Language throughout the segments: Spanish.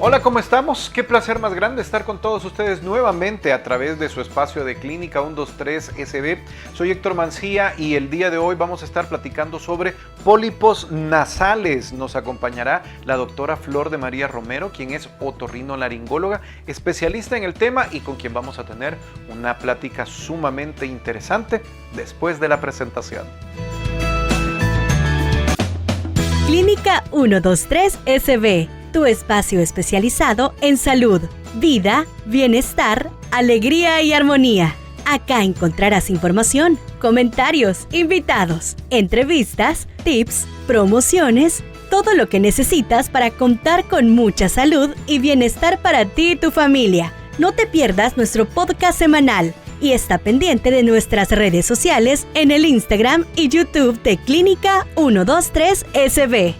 Hola, ¿cómo estamos? Qué placer más grande estar con todos ustedes nuevamente a través de su espacio de Clínica 123 SB. Soy Héctor Mancía y el día de hoy vamos a estar platicando sobre pólipos nasales. Nos acompañará la doctora Flor de María Romero, quien es otorrinolaringóloga, especialista en el tema y con quien vamos a tener una plática sumamente interesante después de la presentación. Clínica 123 SB, tu espacio especializado en salud, vida, bienestar, alegría y armonía. Acá encontrarás información, comentarios, invitados, entrevistas, tips, promociones, todo lo que necesitas para contar con mucha salud y bienestar para ti y tu familia. No te pierdas nuestro podcast semanal y está pendiente de nuestras redes sociales en el Instagram y YouTube de Clínica 123 SB.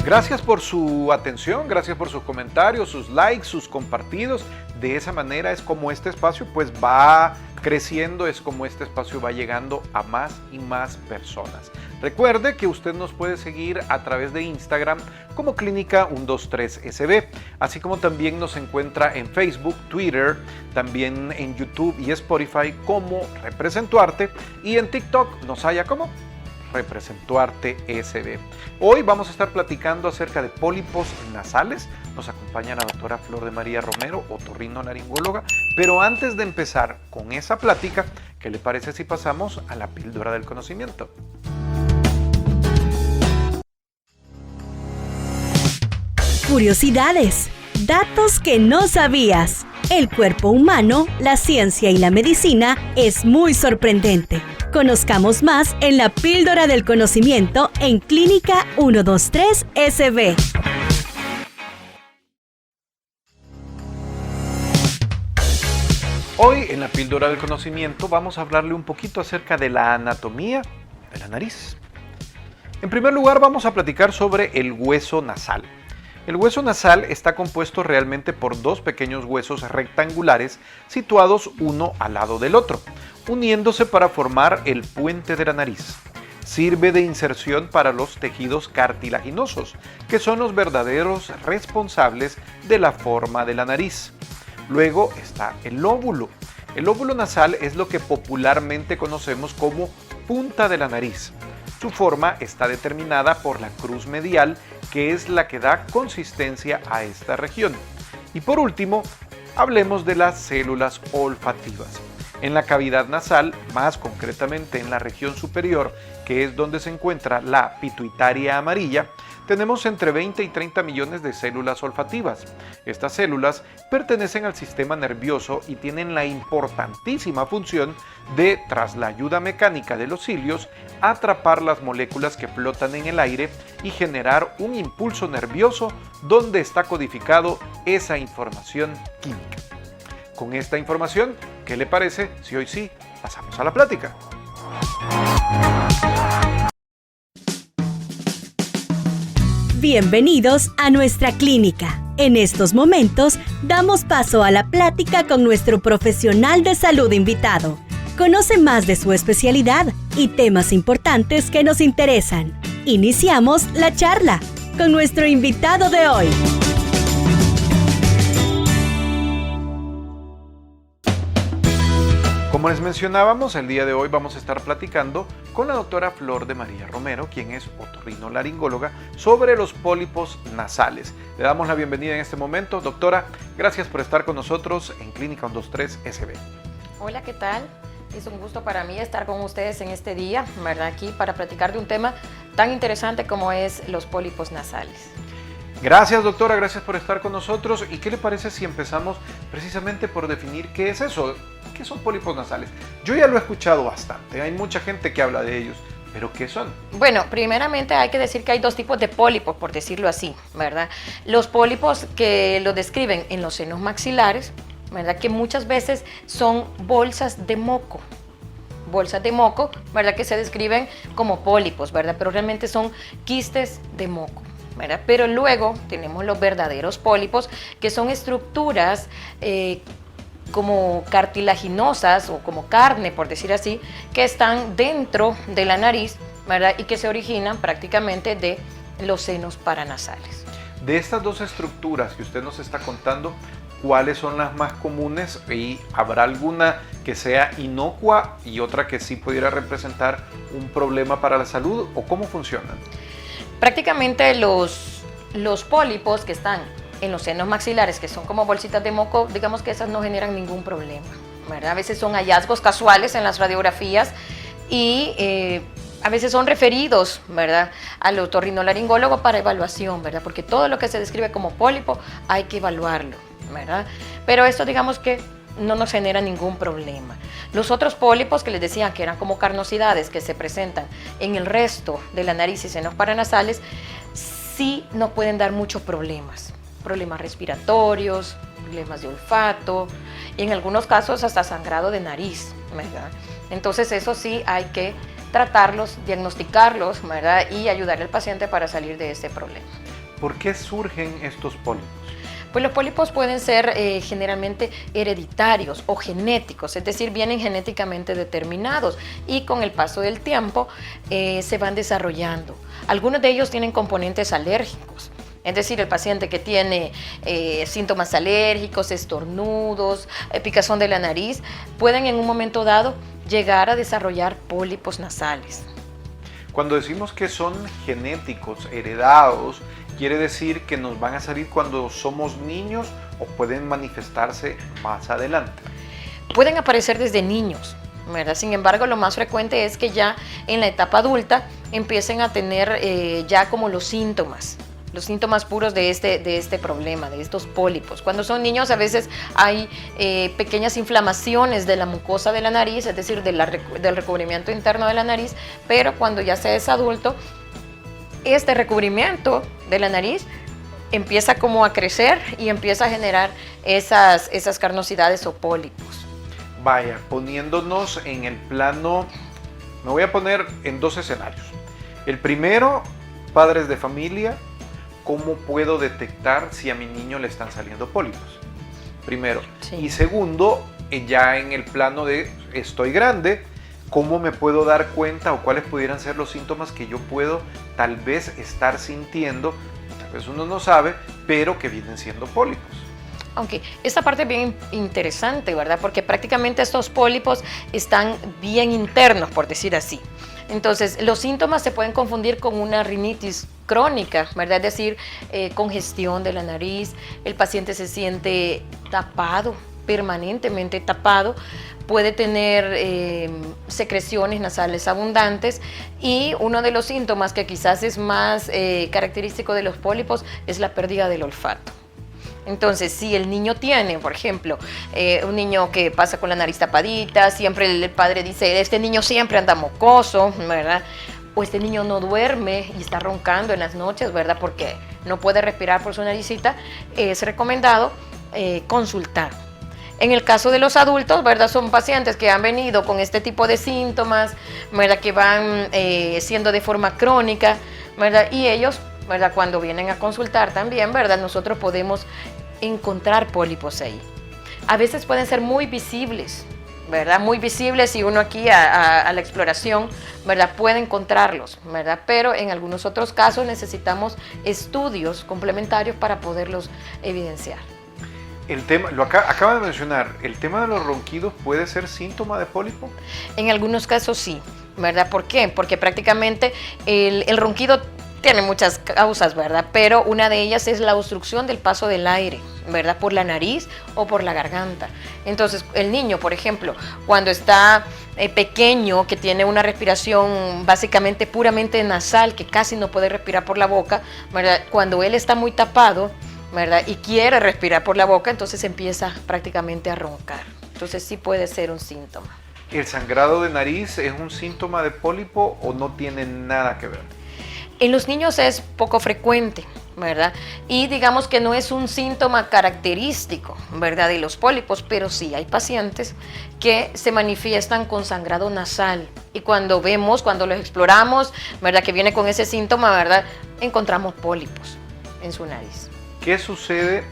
Gracias por su atención, gracias por sus comentarios, sus likes, sus compartidos. De esa manera es como este espacio pues va creciendo, es como este espacio va llegando a más y más personas. Recuerde que usted nos puede seguir a través de Instagram como Clínica 123 SB, así como también nos encuentra en Facebook, Twitter, también en YouTube y Spotify como Representuarte y en TikTok nos halla como Representuarte SB. Hoy vamos a estar platicando acerca de pólipos nasales. Nos acompaña la doctora Flor de María Romero, otorrinolaringóloga. Pero antes de empezar con esa plática, ¿qué le parece si pasamos a la píldora del conocimiento? Curiosidades, datos que no sabías. El cuerpo humano, la ciencia y la medicina es muy sorprendente. Conozcamos más en la píldora del conocimiento en Clínica 123 SB. Hoy en la píldora del conocimiento vamos a hablarle un poquito acerca de la anatomía de la nariz. En primer lugar vamos a platicar sobre el hueso nasal. El hueso nasal está compuesto realmente por dos pequeños huesos rectangulares situados uno al lado del otro, uniéndose para formar el puente de la nariz. Sirve de inserción para los tejidos cartilaginosos, que son los verdaderos responsables de la forma de la nariz. Luego está el lóbulo. El lóbulo nasal es lo que popularmente conocemos como punta de la nariz. Su forma está determinada por la cruz medial, que es la que da consistencia a esta región. Y por último, hablemos de las células olfativas. En la cavidad nasal, más concretamente en la región superior, que es donde se encuentra la pituitaria amarilla, tenemos entre 20 y 30 millones de células olfativas. Estas células pertenecen al sistema nervioso y tienen la importantísima función de, tras la ayuda mecánica de los cilios, atrapar las moléculas que flotan en el aire y generar un impulso nervioso donde está codificado esa información química. Con esta información, ¿qué le parece si hoy sí pasamos a la plática? Bienvenidos a nuestra clínica. En estos momentos, damos paso a la plática con nuestro profesional de salud invitado. Conoce más de su especialidad y temas importantes que nos interesan. Iniciamos la charla con nuestro invitado de hoy. Como les mencionábamos, el día de hoy vamos a estar platicando con la doctora Flor de María Romero, quien es otorrinolaringóloga, sobre los pólipos nasales. Le damos la bienvenida en este momento. Doctora, gracias por estar con nosotros en Clínica 123 SB. Hola, ¿qué tal? Es un gusto para mí estar con ustedes en este día, ¿verdad? Aquí para platicar de un tema tan interesante como es los pólipos nasales. Gracias, doctora, gracias por estar con nosotros. ¿Y qué le parece si empezamos precisamente por definir qué es eso? ¿Qué son pólipos nasales? Yo ya lo he escuchado bastante, hay mucha gente que habla de ellos, pero ¿qué son? Bueno, primeramente hay que decir que hay dos tipos de pólipos, por decirlo así, ¿verdad? Los pólipos que lo describen en los senos maxilares, ¿verdad? Que muchas veces son bolsas de moco, ¿verdad? Que se describen como pólipos, ¿verdad? Pero realmente son quistes de moco, ¿verdad? Pero luego tenemos los verdaderos pólipos, que son estructuras como cartilaginosas o como carne, por decir así, que están dentro de la nariz, ¿verdad? Y que se originan prácticamente de los senos paranasales. De estas dos estructuras que usted nos está contando, ¿cuáles son las más comunes y habrá alguna que sea inocua y otra que sí pudiera representar un problema para la salud o cómo funcionan? Prácticamente los pólipos que están en los senos maxilares, que son como bolsitas de moco, digamos que esas no generan ningún problema, ¿verdad? A veces son hallazgos casuales en las radiografías y a veces son referidos, ¿verdad?, al otorrinolaringólogo para evaluación, ¿verdad? Porque todo lo que se describe como pólipo hay que evaluarlo, ¿verdad? Pero esto digamos que no nos genera ningún problema. Los otros pólipos que les decía que eran como carnosidades que se presentan en el resto de la nariz y senos paranasales, sí nos pueden dar muchos problemas. Problemas respiratorios, problemas de olfato y en algunos casos hasta sangrado de nariz, ¿verdad? Entonces eso sí hay que tratarlos, diagnosticarlos, ¿verdad? Y ayudar al paciente para salir de este problema. ¿Por qué surgen estos pólipos? Pues los pólipos pueden ser generalmente hereditarios o genéticos, es decir, vienen genéticamente determinados y con el paso del tiempo se van desarrollando. Algunos de ellos tienen componentes alérgicos. Es decir, el paciente que tiene síntomas alérgicos, estornudos, picazón de la nariz, pueden en un momento dado llegar a desarrollar pólipos nasales. Cuando decimos que son genéticos, heredados, ¿quiere decir que nos van a salir cuando somos niños o pueden manifestarse más adelante? Pueden aparecer desde niños, ¿verdad? Sin embargo, lo más frecuente es que ya en la etapa adulta empiecen a tener ya como los síntomas puros de este problema, de estos pólipos. Cuando son niños a veces hay pequeñas inflamaciones de la mucosa de la nariz, es decir, del recubrimiento interno de la nariz, pero cuando ya se es adulto, este recubrimiento de la nariz empieza como a crecer y empieza a generar esas carnosidades o pólipos. Vaya, poniéndonos en el plano, me voy a poner en dos escenarios. El primero, padres de familia, ¿cómo puedo detectar si a mi niño le están saliendo pólipos? Primero. Sí. Y segundo, ya en el plano de estoy grande, ¿cómo me puedo dar cuenta o cuáles pudieran ser los síntomas que yo puedo tal vez estar sintiendo? Tal vez uno no sabe, pero que vienen siendo pólipos. Aunque esta parte es bien interesante, ¿verdad? Porque prácticamente estos pólipos están bien internos, por decir así. Entonces, los síntomas se pueden confundir con una rinitis crónica, ¿verdad? Es decir, congestión de la nariz, el paciente se siente tapado, permanentemente tapado, puede tener secreciones nasales abundantes y uno de los síntomas que quizás es más característico de los pólipos es la pérdida del olfato. Entonces, si el niño tiene, por ejemplo, un niño que pasa con la nariz tapadita, siempre el padre dice, este niño siempre anda mocoso, ¿verdad? O este niño no duerme y está roncando en las noches, ¿verdad? Porque no puede respirar por su naricita, es recomendado consultar. En el caso de los adultos, ¿verdad? Son pacientes que han venido con este tipo de síntomas, ¿verdad? Que van siendo de forma crónica, ¿verdad? Y ellos, ¿verdad? Cuando vienen a consultar también, ¿verdad? Nosotros podemos encontrar pólipos ahí. A veces pueden ser muy visibles, ¿verdad? Muy visibles y uno aquí a la exploración, ¿verdad? Puede encontrarlos, ¿verdad? Pero en algunos otros casos necesitamos estudios complementarios para poderlos evidenciar. El tema, acaba de mencionar, ¿el tema de los ronquidos puede ser síntoma de pólipo? En algunos casos sí, ¿verdad? ¿Por qué? Porque prácticamente el ronquido tiene muchas causas, ¿verdad? Pero una de ellas es la obstrucción del paso del aire, ¿verdad? Por la nariz o por la garganta. Entonces, el niño, por ejemplo, cuando está pequeño, que tiene una respiración básicamente puramente nasal, que casi no puede respirar por la boca, ¿verdad? Cuando él está muy tapado, ¿verdad? Y quiere respirar por la boca, entonces empieza prácticamente a roncar. Entonces, sí puede ser un síntoma. ¿El sangrado de nariz es un síntoma de pólipo o no tiene nada que ver? En los niños es poco frecuente, ¿verdad? Y digamos que no es un síntoma característico, ¿verdad? De los pólipos, pero sí hay pacientes que se manifiestan con sangrado nasal. Y cuando los exploramos, ¿verdad? Que viene con ese síntoma, ¿verdad? Encontramos pólipos en su nariz. ¿Qué sucede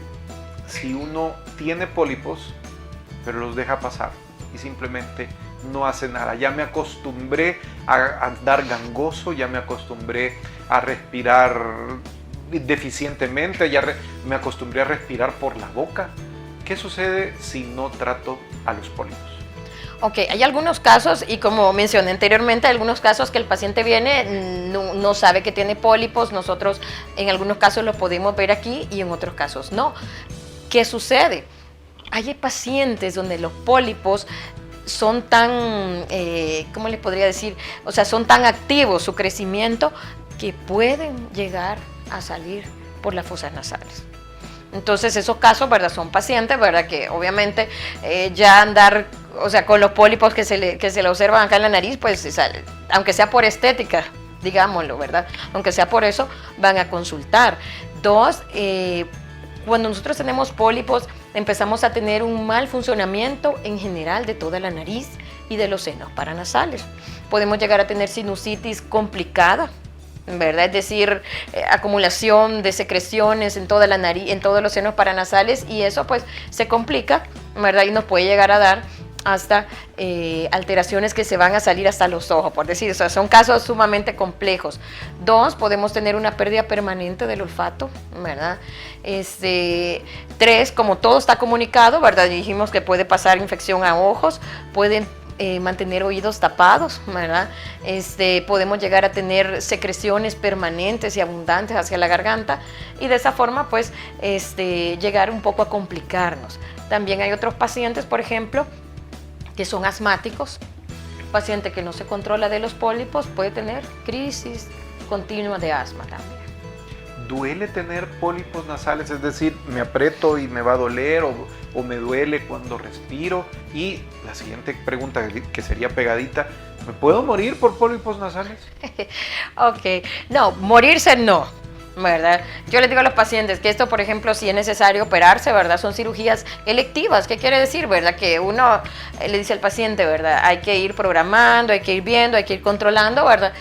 si uno tiene pólipos, pero los deja pasar y simplemente no hace nada. Ya me acostumbré a andar gangoso, ya me acostumbré a respirar deficientemente, me acostumbré a respirar por la boca. ¿Qué sucede si no trato a los pólipos? Ok, hay algunos casos, y como mencioné anteriormente, hay algunos casos que el paciente viene, no sabe que tiene pólipos. Nosotros en algunos casos lo podemos ver aquí y en otros casos no. ¿Qué sucede? Hay pacientes donde los pólipos son tan, ¿cómo les podría decir? O sea, son tan activos su crecimiento que pueden llegar a salir por las fosas nasales. Entonces esos casos, ¿verdad? Son pacientes, ¿verdad? Que obviamente ya andar, o sea, con los pólipos que se le observan acá en la nariz, pues aunque sea por estética, digámoslo, ¿verdad? Aunque sea por eso, van a consultar. Dos, cuando nosotros tenemos pólipos, empezamos a tener un mal funcionamiento en general de toda la nariz y de los senos paranasales. Podemos llegar a tener sinusitis complicada, ¿verdad? Es decir, acumulación de secreciones en toda la nariz, en todos los senos paranasales, y eso pues se complica, ¿verdad? Y nos puede llegar a dar hasta alteraciones que se van a salir hasta los ojos, por decir. O sea, son casos sumamente complejos. Dos, podemos tener una pérdida permanente del olfato, ¿verdad? Tres, como todo está comunicado, ¿verdad? Dijimos que puede pasar infección a ojos, pueden mantener oídos tapados, ¿verdad? Podemos llegar a tener secreciones permanentes y abundantes hacia la garganta, y de esa forma pues llegar un poco a complicarnos. También hay otros pacientes, por ejemplo, que son asmáticos. Un paciente que no se controla de los pólipos puede tener crisis continua de asma también. ¿Duele tener pólipos nasales? Es decir, me aprieto y me va a doler, o me duele cuando respiro. Y la siguiente pregunta, que sería pegadita, ¿me puedo morir por pólipos nasales? Ok, no, morirse no, ¿verdad? Yo les digo a los pacientes que esto, por ejemplo, si es necesario operarse, ¿verdad? Son cirugías electivas. ¿Qué quiere decir, verdad? Que uno le dice al paciente, ¿verdad? Hay que ir programando, hay que ir viendo, hay que ir controlando, ¿verdad?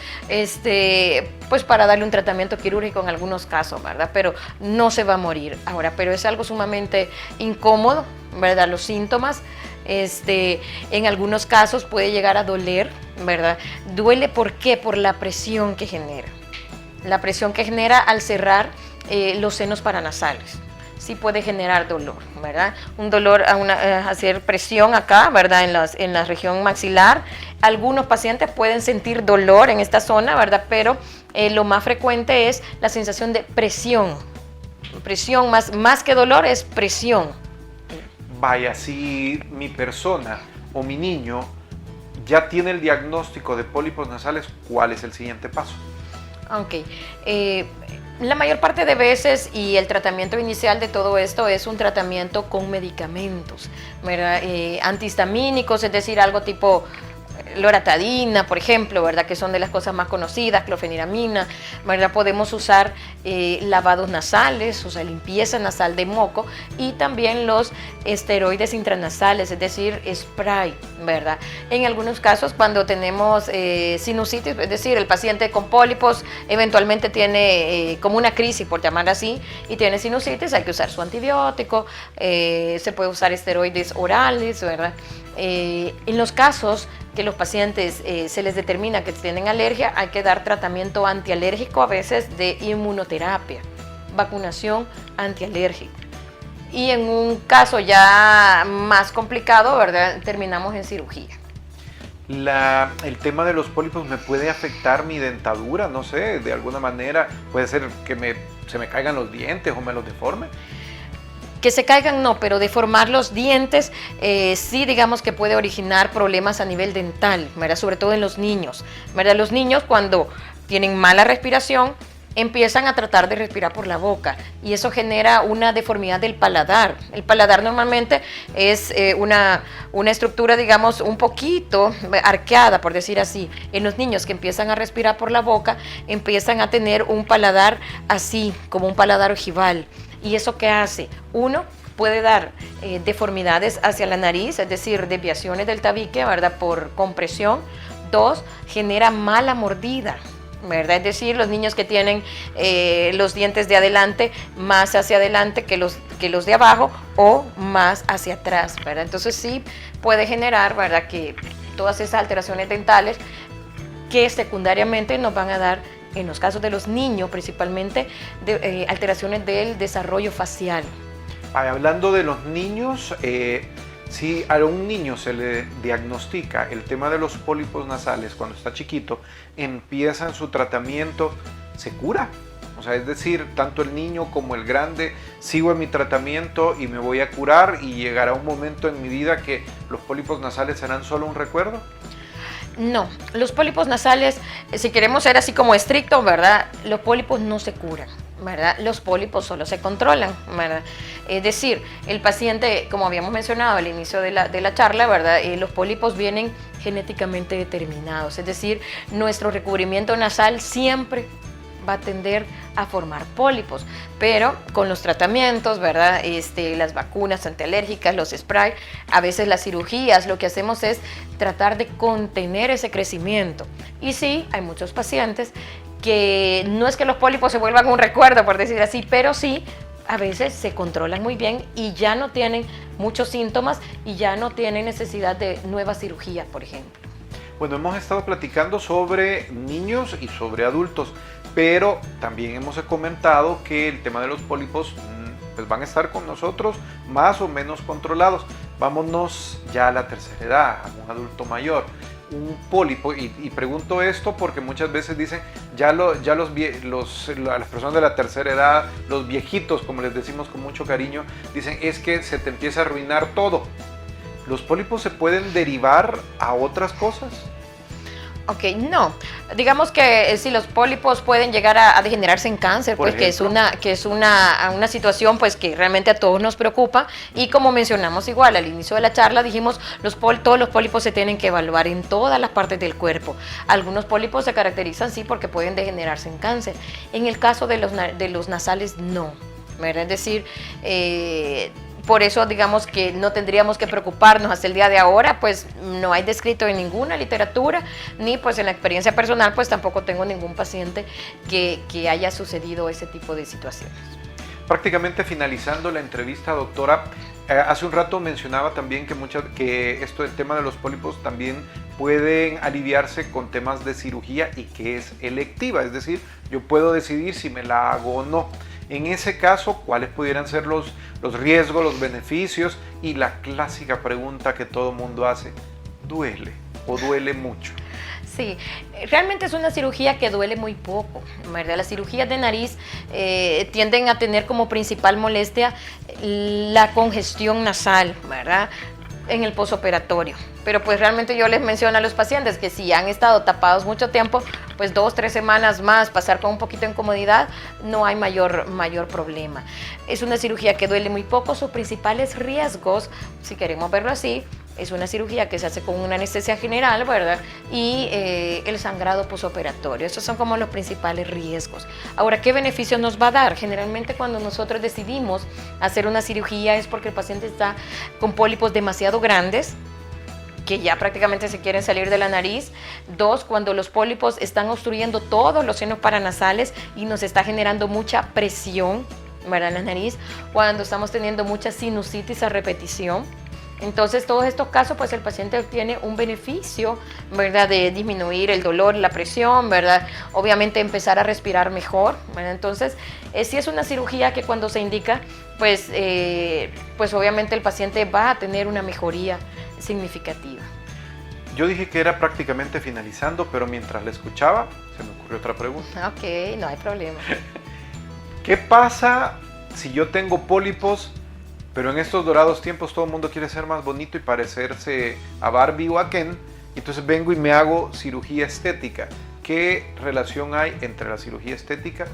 Pues para darle un tratamiento quirúrgico en algunos casos, ¿verdad? Pero no se va a morir ahora, pero es algo sumamente incómodo, ¿verdad? Los síntomas, en algunos casos puede llegar a doler, ¿verdad? Duele, ¿por qué? Por la presión que genera. La presión que genera al cerrar los senos paranasales. Sí puede generar dolor, ¿verdad? Un dolor hacer presión acá, ¿verdad? En la región maxilar. Algunos pacientes pueden sentir dolor en esta zona, ¿verdad? Pero lo más frecuente es la sensación de presión. Presión, más que dolor, es presión. Vaya, si mi persona o mi niño ya tiene el diagnóstico de pólipos nasales, ¿cuál es el siguiente paso? Ok, la mayor parte de veces, y el tratamiento inicial de todo esto es un tratamiento con medicamentos, ¿verdad? Antihistamínicos, es decir, algo tipo loratadina, por ejemplo, ¿verdad? Que son de las cosas más conocidas, clofeniramina, ¿verdad? Podemos usar lavados nasales, o sea, limpieza nasal de moco, y también los esteroides intranasales, es decir, spray, ¿verdad? En algunos casos, cuando tenemos sinusitis, es decir, el paciente con pólipos eventualmente tiene como una crisis, por llamar así, y tiene sinusitis, hay que usar su antibiótico, se puede usar esteroides orales, ¿verdad? En los casos que los pacientes se les determina que tienen alergia, hay que dar tratamiento antialérgico, a veces de inmunoterapia, vacunación antialérgica. Y en un caso ya más complicado, ¿verdad? Terminamos en cirugía. El tema de los pólipos me puede afectar mi dentadura, no sé, de alguna manera. Puede ser que se me caigan los dientes o me los deforme. Que se caigan no, pero deformar los dientes sí, digamos que puede originar problemas a nivel dental, ¿verdad? Sobre todo en los niños, ¿verdad? Los niños, cuando tienen mala respiración, empiezan a tratar de respirar por la boca, y eso genera una deformidad del paladar. El paladar normalmente es una estructura, digamos, un poquito arqueada, por decir así. En los niños que empiezan a respirar por la boca, empiezan a tener un paladar así, como un paladar ojival. ¿Y eso qué hace? Uno, puede dar deformidades hacia la nariz, es decir, desviaciones del tabique, ¿verdad? Por compresión. Dos, genera mala mordida, ¿verdad? Es decir, los niños que tienen los dientes de adelante más hacia adelante que los de abajo o más hacia atrás, ¿verdad? Entonces sí puede generar, ¿verdad?, que todas esas alteraciones dentales que secundariamente nos van a dar, en los casos de los niños principalmente, alteraciones del desarrollo facial. Hablando de los niños, si a un niño se le diagnostica el tema de los pólipos nasales cuando está chiquito, empiezan su tratamiento, ¿se cura? O sea, es decir, tanto el niño como el grande, sigo en mi tratamiento y me voy a curar y llegará un momento en mi vida que los pólipos nasales serán solo un recuerdo. No, los pólipos nasales, si queremos ser así como estrictos, ¿verdad?, los pólipos no se curan, ¿verdad? Los pólipos solo se controlan, ¿verdad? Es decir, el paciente, como habíamos mencionado al inicio de la charla, ¿verdad?, los pólipos vienen genéticamente determinados, es decir, nuestro recubrimiento nasal siempre va a tender a formar pólipos, pero con los tratamientos, ¿verdad?, las vacunas antialérgicas, los sprays, a veces las cirugías, lo que hacemos es tratar de contener ese crecimiento. Y sí, hay muchos pacientes que no es que los pólipos se vuelvan un recuerdo, por decir así, pero sí, a veces se controlan muy bien y ya no tienen muchos síntomas y ya no tienen necesidad de nuevas cirugías, por ejemplo. Bueno, hemos estado platicando sobre niños y sobre adultos, pero también hemos comentado que el tema de los pólipos pues van a estar con nosotros más o menos controlados. Vámonos ya a la tercera edad, a un adulto mayor. Un pólipo, y pregunto esto porque muchas veces dicen, las personas de la tercera edad, los viejitos, como les decimos con mucho cariño, dicen, es que se te empieza a arruinar todo. ¿Los pólipos se pueden derivar a otras cosas? Ok, no. Digamos que si los pólipos pueden llegar a degenerarse en cáncer, pues que es una situación pues que realmente a todos nos preocupa, y como mencionamos igual al inicio de la charla, dijimos todos los pólipos se tienen que evaluar en todas las partes del cuerpo. Algunos pólipos se caracterizan sí porque pueden degenerarse en cáncer. En el caso de los nasales no, ¿verdad? Es decir, por eso digamos que no tendríamos que preocuparnos hasta el día de ahora, pues no hay descrito en ninguna literatura, ni pues en la experiencia personal, pues tampoco tengo ningún paciente que haya sucedido ese tipo de situaciones. Prácticamente finalizando la entrevista, doctora, hace un rato mencionaba también que esto del tema de los pólipos también pueden aliviarse con temas de cirugía y que es electiva, es decir, yo puedo decidir si me la hago o no. En ese caso, ¿cuáles pudieran ser los riesgos, los beneficios? Y la clásica pregunta que todo mundo hace, ¿duele o duele mucho? Sí, realmente es una cirugía que duele muy poco, ¿verdad? Las cirugías de nariz tienden a tener como principal molestia la congestión nasal, ¿verdad?, en el posoperatorio. Pero pues realmente yo les menciono a los pacientes que si han estado tapados mucho tiempo, pues 2-3 semanas más, pasar con un poquito de incomodidad, no hay mayor problema. Es una cirugía que duele muy poco. Sus principales riesgos, si queremos verlo así, es una cirugía que se hace con una anestesia general, ¿verdad?, y el sangrado posoperatorio. Esos son como los principales riesgos. Ahora, ¿qué beneficios nos va a dar? Generalmente cuando nosotros decidimos hacer una cirugía es porque el paciente está con pólipos demasiado grandes, que ya prácticamente se quieren salir de la nariz. 2, cuando los pólipos están obstruyendo todos los senos paranasales y nos está generando mucha presión, ¿verdad?, en la nariz. Cuando estamos teniendo mucha sinusitis a repetición. Entonces, todos estos casos, pues el paciente obtiene un beneficio, ¿verdad?, de disminuir el dolor, la presión, ¿verdad?, obviamente empezar a respirar mejor, ¿verdad? Entonces, sí es una cirugía que cuando se indica, pues obviamente el paciente va a tener una mejoría significativa. Yo dije que era prácticamente finalizando, pero mientras le escuchaba, se me ocurrió otra pregunta. Ok, no hay problema. ¿Qué pasa si yo tengo pólipos, pero en estos dorados tiempos todo el mundo quiere ser más bonito y parecerse a Barbie o a Ken? Entonces vengo y me hago cirugía estética. ¿Qué relación hay entre la cirugía estética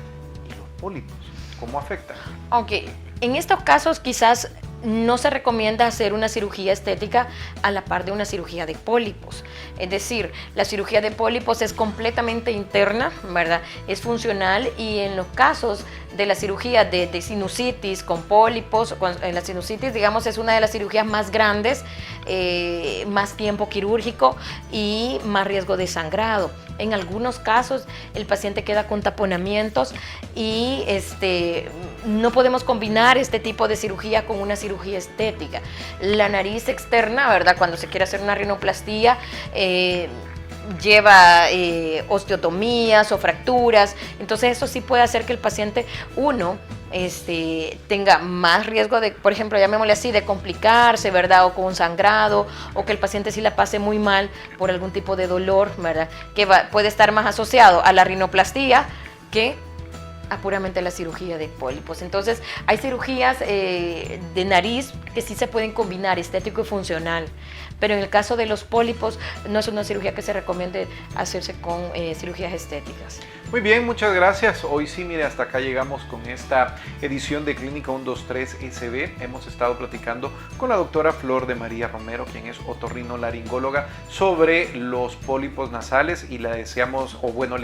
y los pólipos? ¿Cómo afectan? Ok, en estos casos quizás no se recomienda hacer una cirugía estética a la par de una cirugía de pólipos. Es decir, la cirugía de pólipos es completamente interna, ¿verdad? Es funcional, y en los casos de la cirugía de sinusitis con pólipos, en la sinusitis, digamos, es una de las cirugías más grandes, más tiempo quirúrgico y más riesgo de sangrado. En algunos casos el paciente queda con taponamientos y no podemos combinar este tipo de cirugía con una cirugía estética. La nariz externa, ¿verdad? Cuando se quiere hacer una rinoplastía, lleva osteotomías o fracturas, entonces eso sí puede hacer que el paciente, tenga más riesgo de, por ejemplo, llamémosle así, de complicarse, ¿verdad? O con sangrado, o que el paciente sí la pase muy mal por algún tipo de dolor, ¿verdad? Que puede estar más asociado a la rinoplastía que a puramente la cirugía de pólipos. Entonces, hay cirugías de nariz que sí se pueden combinar, estético y funcional, pero en el caso de los pólipos no es una cirugía que se recomiende hacerse con cirugías estéticas. Muy bien, muchas gracias. Hoy sí, mire, hasta acá llegamos con esta edición de Clínica 123 SB. Hemos estado platicando con la doctora Flor de María Romero, quien es otorrinolaringóloga, sobre los pólipos nasales, y le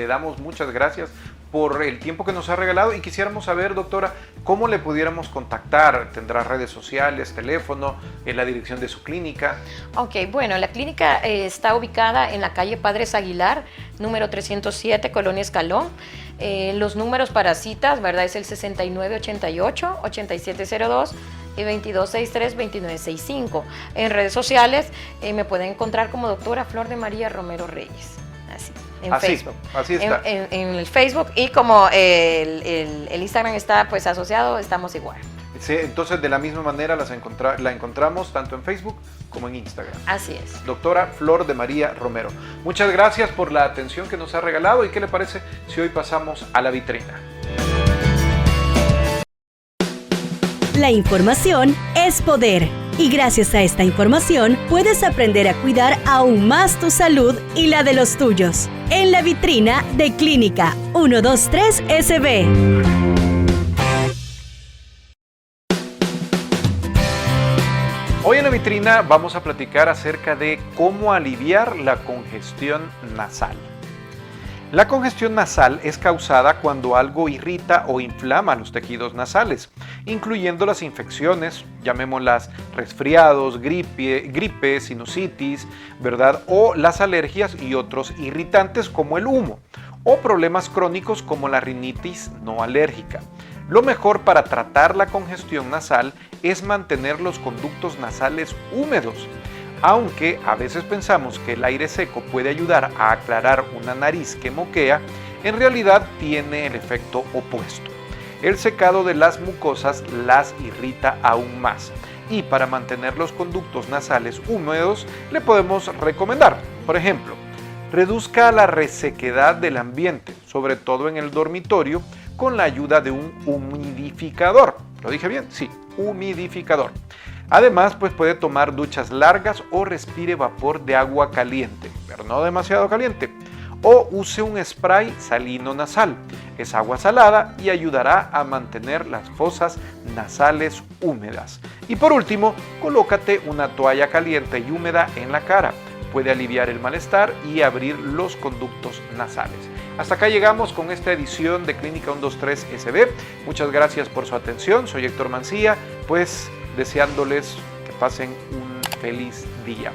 damos muchas gracias por el tiempo que nos ha regalado, y quisiéramos saber, doctora, cómo le pudiéramos contactar. ¿Tendrá redes sociales, teléfono, la dirección de su clínica? Ok, bueno, la clínica está ubicada en la calle Padres Aguilar, número 307, Colonia Escalón. Los números para citas, ¿verdad? Es el 6988-8702 y 2263-2965. En redes sociales me pueden encontrar como doctora Flor de María Romero Reyes. En Facebook. Así está. En el Facebook, y como el Instagram está pues asociado, estamos igual. Sí, entonces de la misma manera la encontramos tanto en Facebook como en Instagram. Así es. Doctora Flor de María Romero, muchas gracias por la atención que nos ha regalado. ¿Y qué le parece si hoy pasamos a la vitrina? La información es poder. Y gracias a esta información puedes aprender a cuidar aún más tu salud y la de los tuyos. En la vitrina de Clínica 123 SB. Hoy en la vitrina vamos a platicar acerca de cómo aliviar la congestión nasal. La congestión nasal es causada cuando algo irrita o inflama los tejidos nasales, incluyendo las infecciones, llamémoslas resfriados, gripe, sinusitis, ¿verdad? O las alergias y otros irritantes como el humo, o problemas crónicos como la rinitis no alérgica. Lo mejor para tratar la congestión nasal es mantener los conductos nasales húmedos. Aunque a veces pensamos que el aire seco puede ayudar a aclarar una nariz que moquea, en realidad tiene el efecto opuesto. El secado de las mucosas las irrita aún más, y para mantener los conductos nasales húmedos le podemos recomendar, por ejemplo, reduzca la resequedad del ambiente, sobre todo en el dormitorio, con la ayuda de un humidificador. ¿Lo dije bien? Sí, humidificador. Además, pues puede tomar duchas largas o respire vapor de agua caliente, pero no demasiado caliente. O use un spray salino nasal. Es agua salada y ayudará a mantener las fosas nasales húmedas. Y por último, colócate una toalla caliente y húmeda en la cara. Puede aliviar el malestar y abrir los conductos nasales. Hasta acá llegamos con esta edición de Clínica 123 SB. Muchas gracias por su atención. Soy Héctor Mancilla, pues deseándoles que pasen un feliz día.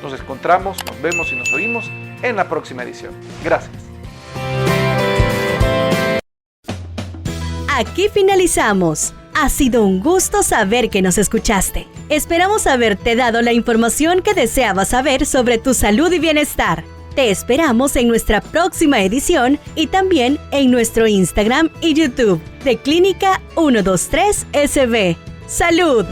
Nos encontramos, nos vemos y nos oímos en la próxima edición. Gracias. Aquí finalizamos. Ha sido un gusto saber que nos escuchaste. Esperamos haberte dado la información que deseabas saber sobre tu salud y bienestar. Te esperamos en nuestra próxima edición y también en nuestro Instagram y YouTube de Clínica 123 SB. ¡Salud!